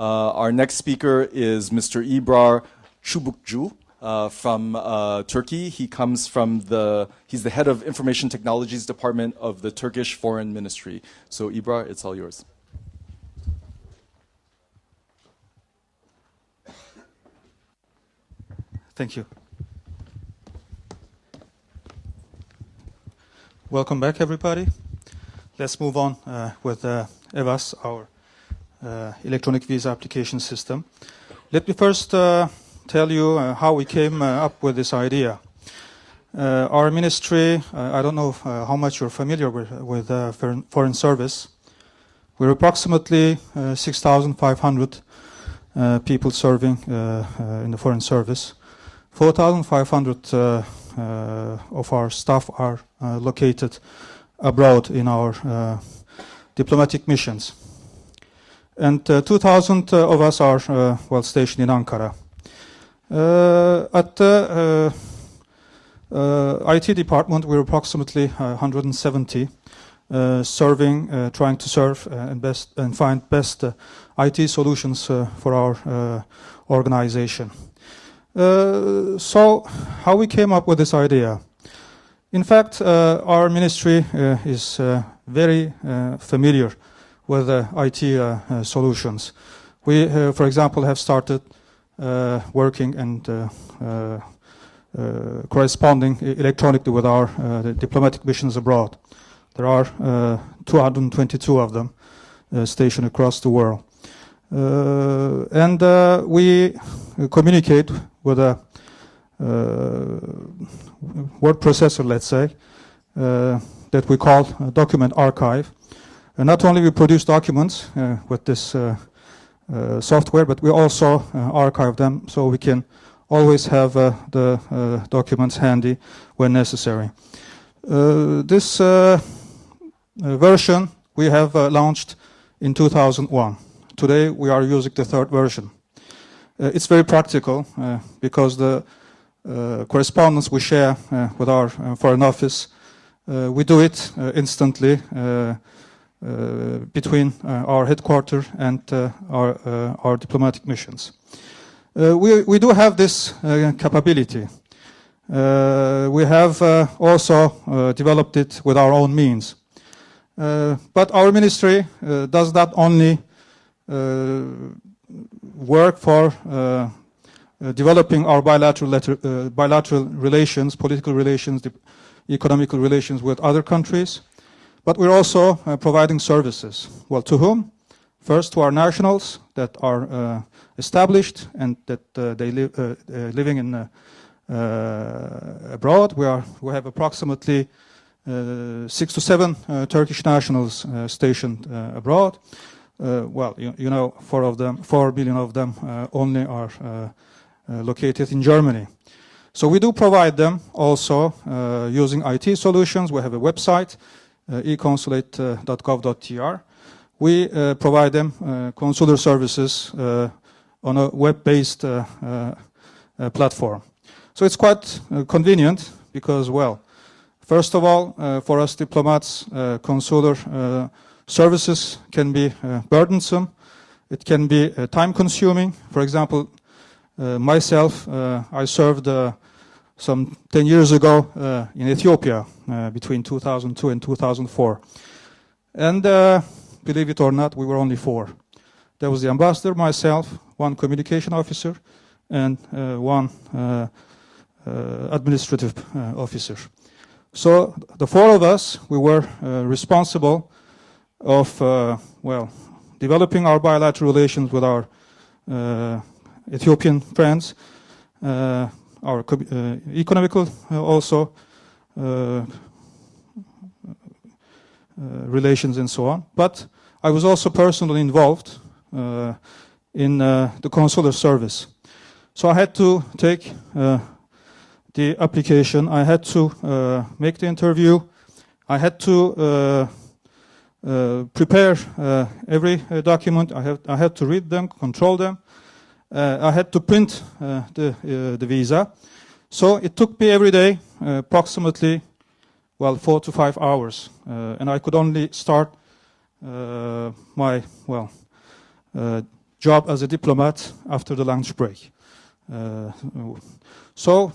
Our next speaker is Mr. Ebrar Çubukcu from Turkey. He comes from he's the head of Information Technologies Department of the Turkish Foreign Ministry. So Ebrar, it's all yours. Thank you. Welcome back, everybody. Let's move on with EVAS, our electronic visa application system. Let me first tell you how we came up with this idea. Our ministry, I don't know how much you're familiar with foreign service. We're approximately 6,500 people serving in the foreign service. 4,500 of our staff are located abroad in our diplomatic missions. And 2,000 of us are stationed in Ankara. At the IT department, we're approximately 170, serving, trying to serve and find best IT solutions for our organization. So, how we came up with this idea? In fact, our ministry is very familiar with IT solutions. We, for example, have started working and corresponding electronically with our diplomatic missions abroad. There are 222 of them stationed across the world. And we communicate with a word processor, let's say, that we call document archive. And not only we produce documents with this software, but we also archive them so we can always have the documents handy when necessary. This version we have launched in 2001. Today we are using the third version. It's very practical because the correspondence we share with our foreign office, we do it instantly between our headquarters and our diplomatic missions. We do have this capability. We have also developed it with our own means. But our ministry does not only work for developing our bilateral relations, political relations, economical relations with other countries, but we're also providing services. Well, to whom? First, to our nationals that are established and that they living in abroad. We have approximately 6 to 7 Turkish nationals stationed abroad. Well, you know, 4 million of them only are located in Germany. So we do provide them also using IT solutions. We have a website, econsulate.gov.tr. We provide them consular services on a web-based platform. So it's quite convenient because, well, first of all, for us diplomats, consular services can be burdensome. It can be time-consuming. For example, myself, I served some 10 years ago in Ethiopia between 2002 and 2004. And believe it or not, we were only 4. There was the ambassador, myself, 1 communication officer, and 1 administrative officer. So the 4 of us, we were responsible of, well, developing our bilateral relations with our Ethiopian friends, our economical also relations and so on. But I was also personally involved in the consular service. So I had to take the application, I had to make the interview, I had to prepare every document, I had to read them, control them, I had to print the visa. So it took me every day approximately, well, 4 to 5 hours. And I could only start my, well, job as a diplomat after the lunch break. So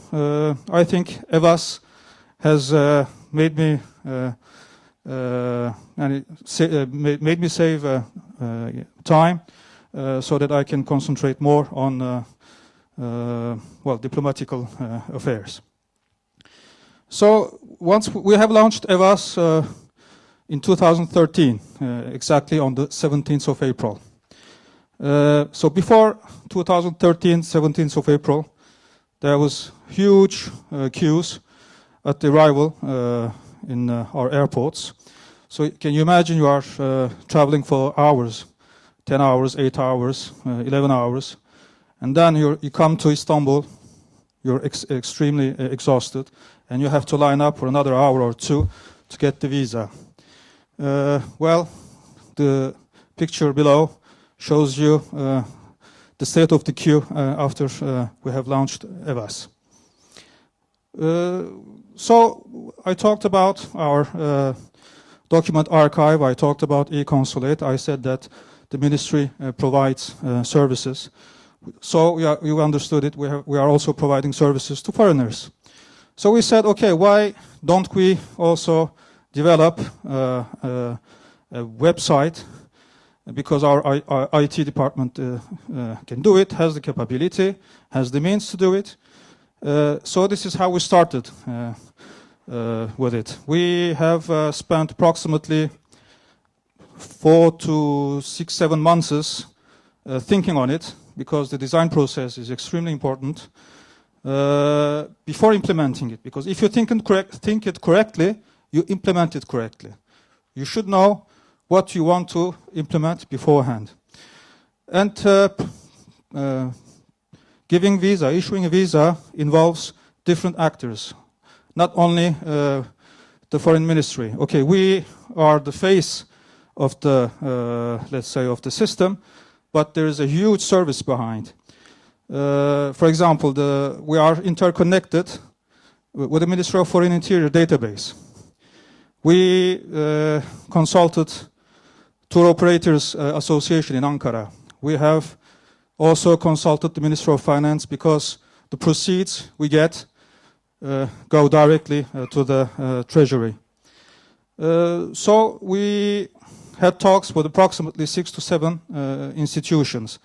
I think EVAS has made me made me save time so that I can concentrate more on well, diplomatical affairs. So once we have launched EVAS in 2013, exactly on the 17th of April. So before 2013, 17th of April, there was huge queues at the arrival in our airports. So can you imagine you are traveling for hours, 10 hours, 8 hours, 11 hours, and then you come to Istanbul, you're extremely exhausted, and you have to line up for another hour or two to get the visa. Well, the picture below shows you the state of the queue after we have launched EVAS. So I talked about our document archive, I talked about e-consulate, I said that the ministry provides services. So you understood it, we are also providing services to foreigners. So we said, okay, why don't we also develop a website, because our IT department can do it, has the capability, has the means to do it. So this is how we started with it. We have spent approximately 4 to 6, 7 months thinking on it, because the design process is extremely important before implementing it. Because if you think it correctly, you implement it correctly. You should know what you want to implement beforehand. And giving visa, issuing a visa involves different actors, not only the foreign ministry. Okay, we are the face of the, let's say, of the system, but there is a huge service behind. For example, we are interconnected with the Ministry of Foreign Interior database. We consulted Tour Operators Association in Ankara. We have also consulted the Ministry of Finance, because the proceeds we get go directly to the Treasury. So we had talks with approximately 6 to 7 institutions.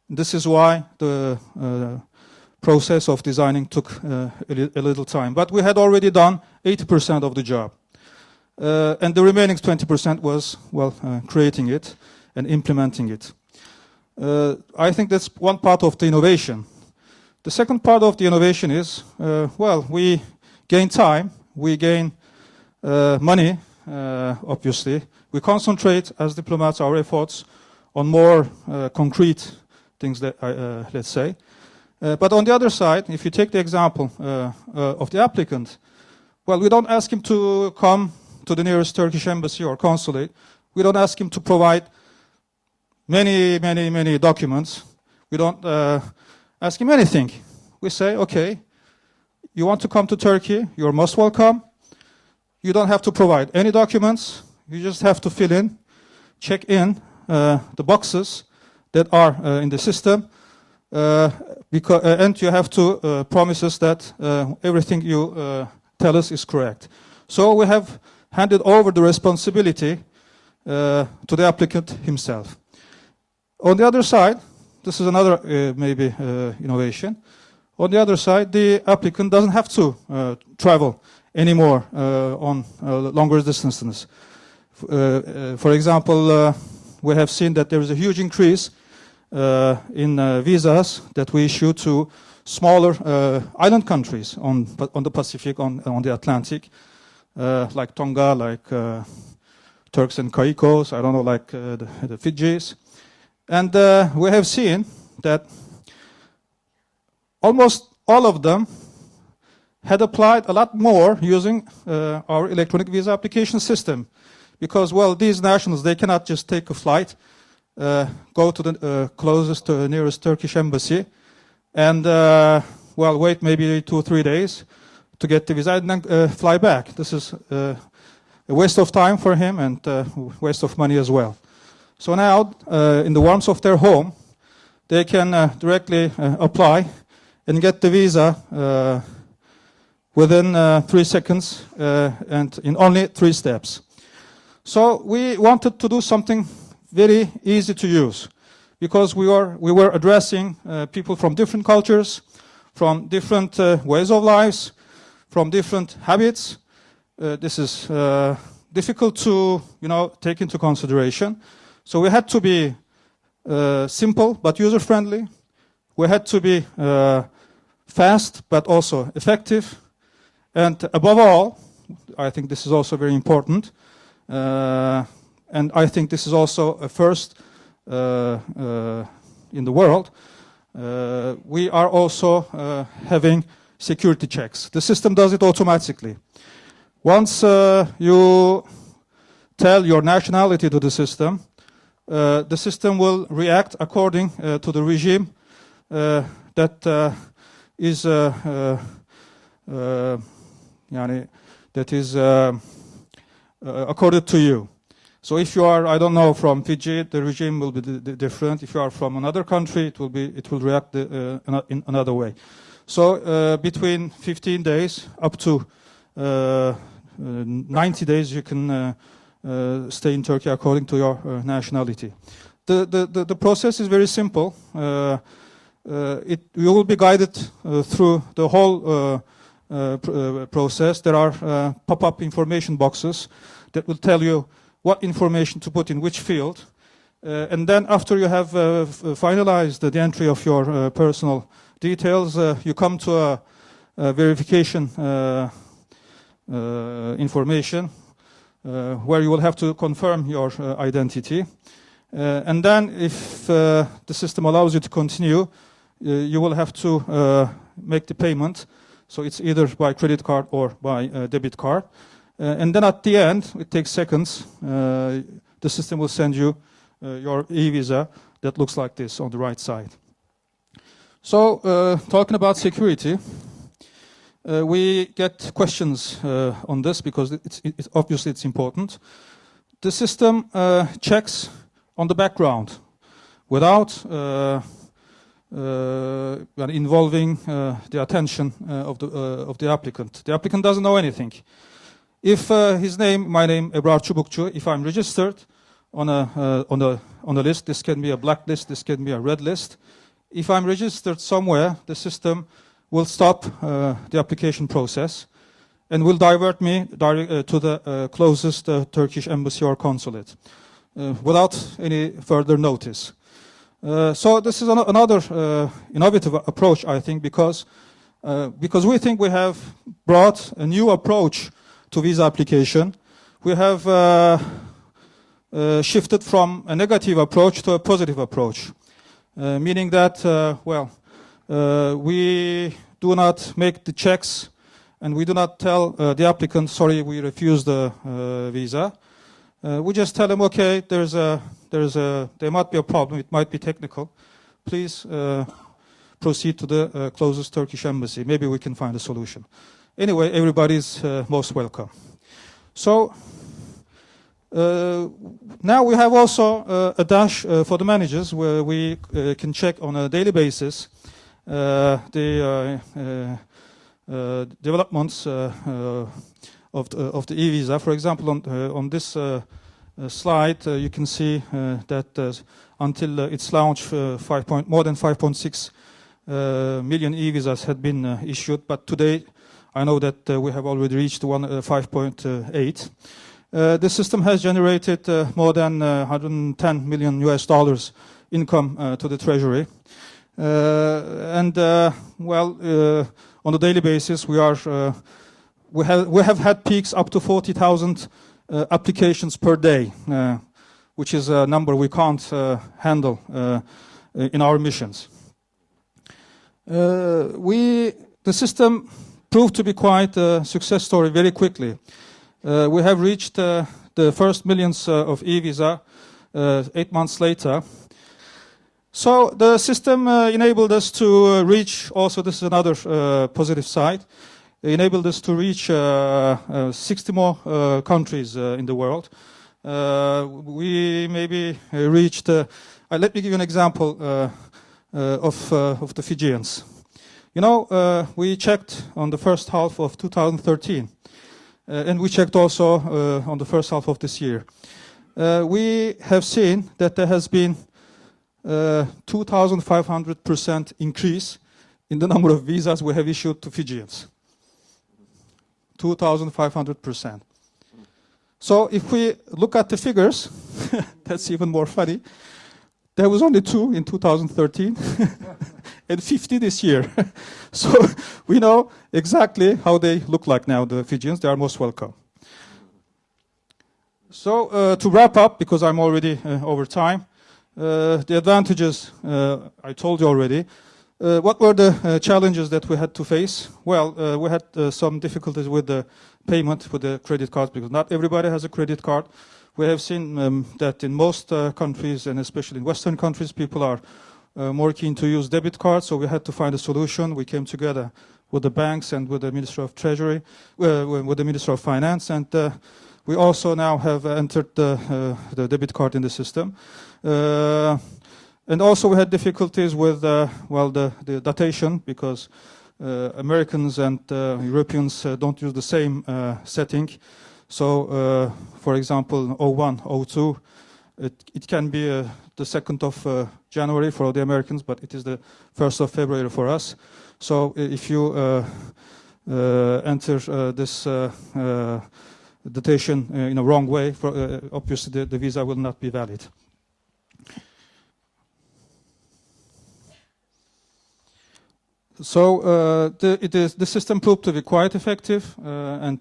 This is why the process of designing took a little time. But we had already done 80% of the job. And the remaining 20% was, well, creating it and implementing it. I think that's one part of the innovation. The second part of the innovation is, well, we gain time, we gain money, obviously. We concentrate as diplomats our efforts on more concrete things, that let's say. But on the other side, if you take the example of the applicant, well, we don't ask him to come to the nearest Turkish embassy or consulate. We don't ask him to provide many documents. We don't ask him anything. We say, okay, you want to come to Turkey, you're most welcome. You don't have to provide any documents. You just have to fill in, check in the boxes that are in the system, and you have to promise us that everything you tell us is correct. So we have handed over the responsibility to the applicant himself. On the other side, this is another maybe innovation. On the other side, the applicant doesn't have to travel anymore on longer distances. For example, we have seen that there is a huge increase in visas that we issue to smaller island countries on the Pacific, on the Atlantic, like Tonga, like Turks and Caicos, I don't know, like the Fijis. And we have seen that almost all of them had applied a lot more using our electronic visa application system. Because, well, these nationals, they cannot just take a flight, go to the closest, nearest Turkish embassy, and, well, wait maybe 2 or 3 days to get the visa and then fly back. This is a waste of time for him and a waste of money as well. So now, in the warmth of their home, they can directly apply and get the visa within 3 seconds and in only 3 steps. So we wanted to do something very easy to use, because we were addressing people from different cultures, from different ways of lives, from different habits. This is difficult to take into consideration. So we had to be simple but user-friendly. We had to be fast but also effective. And above all, I think this is also very important, and I think this is also a first in the world. We are also having security checks. The system does it automatically. Once you tell your nationality to the system will react according to the regime that is accorded to you. So if you are, I don't know, from Fiji, the regime will be different. If you are from another country, it will react in another way. So between 15 days up to 90 days, you can stay in Turkey according to your nationality. The process is very simple. You will be guided through the whole process. There are pop-up information boxes that will tell you what information to put in which field. And then after you have finalized the entry of your personal details, you come to a verification information where you will have to confirm your identity. And then if the system allows you to continue, you will have to make the payment. So it's either by credit card or by debit card. And then at the end, it takes seconds, the system will send you your e-visa that looks like this on the right side. So talking about security, we get questions on this because obviously it's important. The system checks on the background without involving the attention of the applicant. The applicant doesn't know anything. If my name Ebrar Çubukcu, if I'm registered on a list, this can be a black list, this can be a red list. If I'm registered somewhere, the system will stop the application process and will divert me to the closest Turkish embassy or consulate without any further notice. So this is another innovative approach, I think, because we think we have brought a new approach to visa application. We have shifted from a negative approach to a positive approach, meaning that, we do not make the checks and we do not tell the applicant, sorry, we refuse the visa. We just tell them, okay, there might be a problem, it might be technical. Please proceed to the closest Turkish embassy. Maybe we can find a solution. Anyway, everybody's most welcome. So now we have also a dash for the managers where we can check on a daily basis the developments of the e-visa. For example, on this slide, you can see that until its launch, more than 5.6 million e-visas had been issued, but today I know that we have already reached 5.8. The system has generated more than $110 million income to the treasury. On a daily basis, we have had peaks up to 40,000 applications per day, which is a number we can't handle in our missions. The system proved to be quite a success story very quickly. We have reached the first millions of e-visa 8 months later. So the system enabled us to reach, also this is another positive side, enabled us to reach 60 more countries in the world. We maybe reached, let me give you an example. of the Fijians. You know, we checked on the first half of 2013, and we checked also on the first half of this year. We have seen that there has been 2,500% increase in the number of visas we have issued to Fijians. 2,500%. So if we look at the figures, that's even more funny. There was only 2 in 2013 and 50 this year. So we know exactly how they look like now, the Fijians. They are most welcome. So to wrap up, because I'm already over time, the advantages I told you already. What were the challenges that we had to face? Well, we had some difficulties with the payment for the credit cards because not everybody has a credit card. We have seen that in most countries, and especially in Western countries, people are more keen to use debit cards, so we had to find a solution. We came together with the banks and with the Minister of Treasury, with the Minister of Finance, and we also now have entered the debit card in the system. And also we had difficulties with well, the datation because Americans and Europeans don't use the same setting. So, for example, 01, 02, it can be the 2nd of January for the Americans, but it is the 1st of February for us. So if you enter this datation in a wrong way, obviously the visa will not be valid. So the system proved to be quite effective, and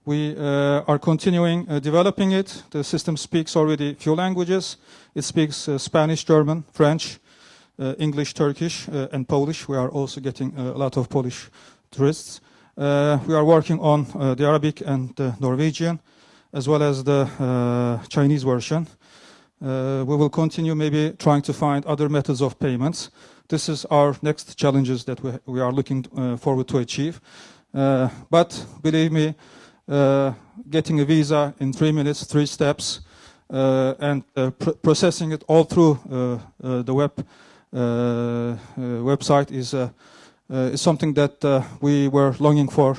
we are continuing developing it. The system speaks already a few languages. It speaks Spanish, German, French, English, Turkish, and Polish. We are also getting a lot of Polish tourists. We are working on the Arabic and the Norwegian, as well as the Chinese version. We will continue maybe trying to find other methods of payments. This is our next challenges that we are looking forward to achieve. But believe me, getting a visa in 3 minutes, 3 steps, and processing it all through the website is something that we were longing for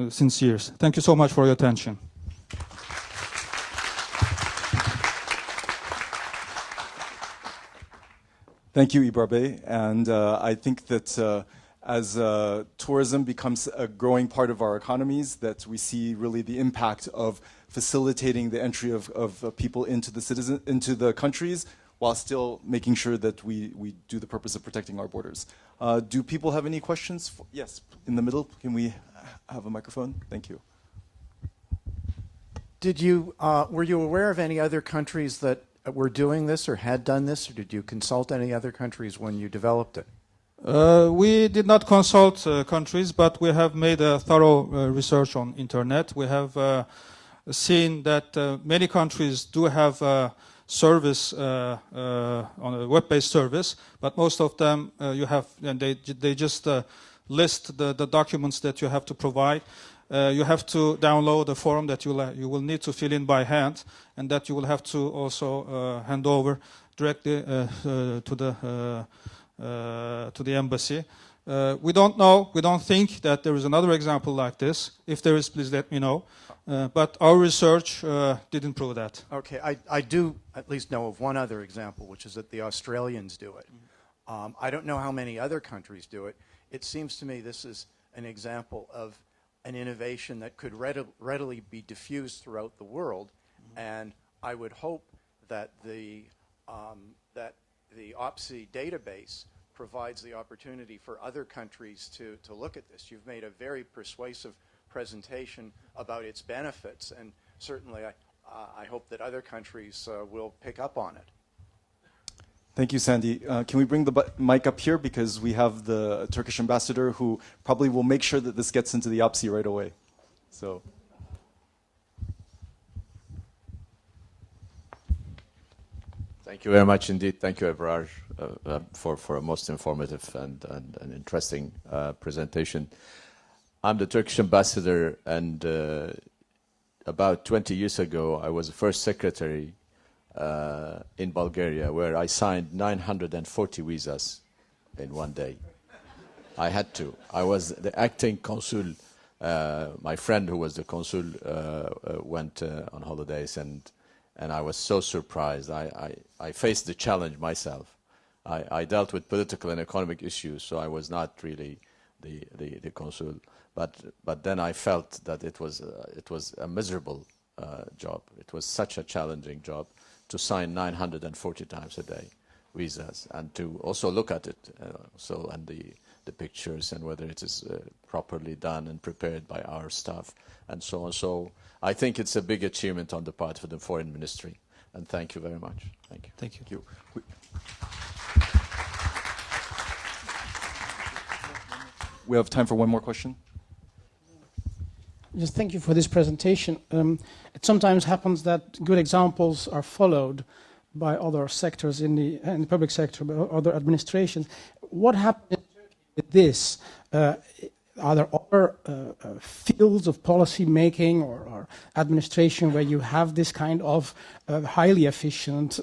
since years. Thank you so much for your attention. Thank you, Ebrar Bey. And I think that as tourism becomes a growing part of our economies, that we see really the impact of facilitating the entry of people into the countries, while still making sure that we do the purpose of protecting our borders. Do people have any questions? Yes, in the middle. Can we have a microphone? Thank you. Were you aware of any other countries that were doing this or had done this, or did you consult any other countries when you developed it? We did not consult countries, but we have made a thorough research on internet. We have seen that many countries do have service on a web-based service, but most of them they just list the documents that you have to provide. You have to download a form that you will need to fill in by hand, and that you will have to also hand over directly to the embassy. We don't know. We don't think that there is another example like this. If there is, please let me know. But our research didn't prove that. Okay, I do at least know of one other example, which is that the Australians do it. I don't know how many other countries do it. It seems to me this is an example of an innovation that could readily be diffused throughout the world, and I would hope that the OPSI database provides the opportunity for other countries to look at this. You've made a very persuasive presentation about its benefits, and certainly I hope that other countries will pick up on it. Thank you, Sandy. Can we bring the mic up here, because we have the Turkish ambassador who probably will make sure that this gets into the OPSI right away. So. Thank you very much indeed. Thank you, Ebrar, for a most informative and interesting presentation. I'm the Turkish ambassador, and about 20 years ago, I was the first secretary in Bulgaria, where I signed 940 visas in one day. I had to. I was the acting consul. My friend who was the consul went on holidays, and I was so surprised. I faced the challenge myself. I dealt with political and economic issues, so I was not really the consul. But then I felt that it was a miserable job. It was such a challenging job to sign 940 times a day visas, and to also look at it, and the pictures, and whether it is properly done and prepared by our staff, and so on. So I think it's a big achievement on the part of the Foreign Ministry, and thank you very much. Thank you. Thank you. Thank you. We have time for one more question. Yes, thank you for this presentation. It sometimes happens that good examples are followed by other sectors in the public sector, by other administrations. What happened with this? Are there other fields of policy making or administration where you have this kind of highly efficient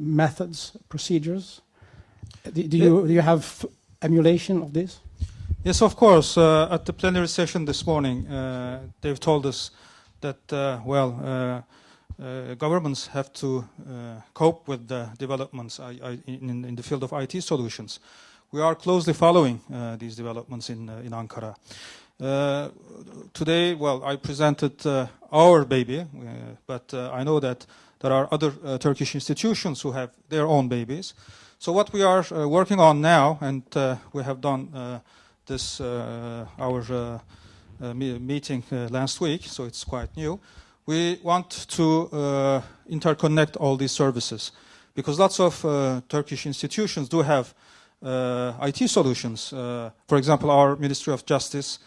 methods, procedures? Do you have emulation of this? Yes, of course. At the plenary session this morning, they've told us that, governments have to cope with the developments in the field of IT solutions. We are closely following these developments in Ankara. Today, I presented our baby, but I know that there are other Turkish institutions who have their own babies. So what we are working on now, and we have done this our meeting last week, so it's quite new. We want to interconnect all these services, because lots of Turkish institutions do have IT solutions. For example, our Ministry of Justice,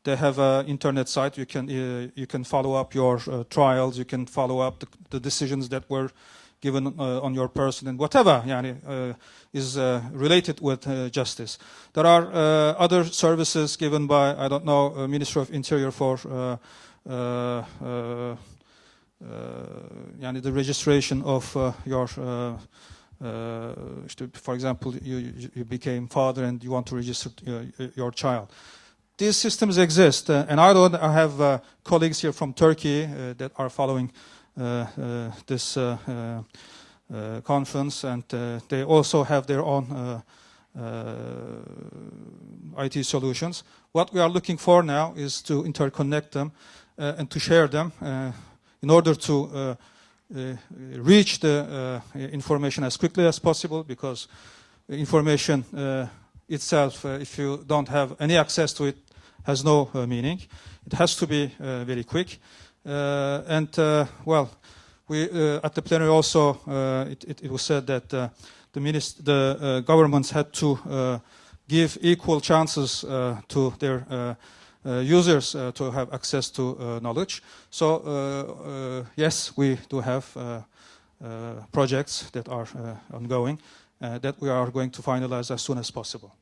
they have an internet site. You can follow up your trials. You can follow up the decisions that were given on your person, and whatever is related with justice. There are other services given by, I don't know, Ministry of Interior for the registration of your, for example, you became father and you want to register your child. These systems exist, and I have colleagues here from Turkey that are following this conference, and they also have their own IT solutions. What we are looking for now is to interconnect them and to share them in order to reach the information as quickly as possible, because information itself, if you don't have any access to it, has no meaning. It has to be very quick. We at the plenary also it was said that the governments had to give equal chances to their users to have access to knowledge. So yes, we do have projects that are ongoing that we are going to finalize as soon as possible.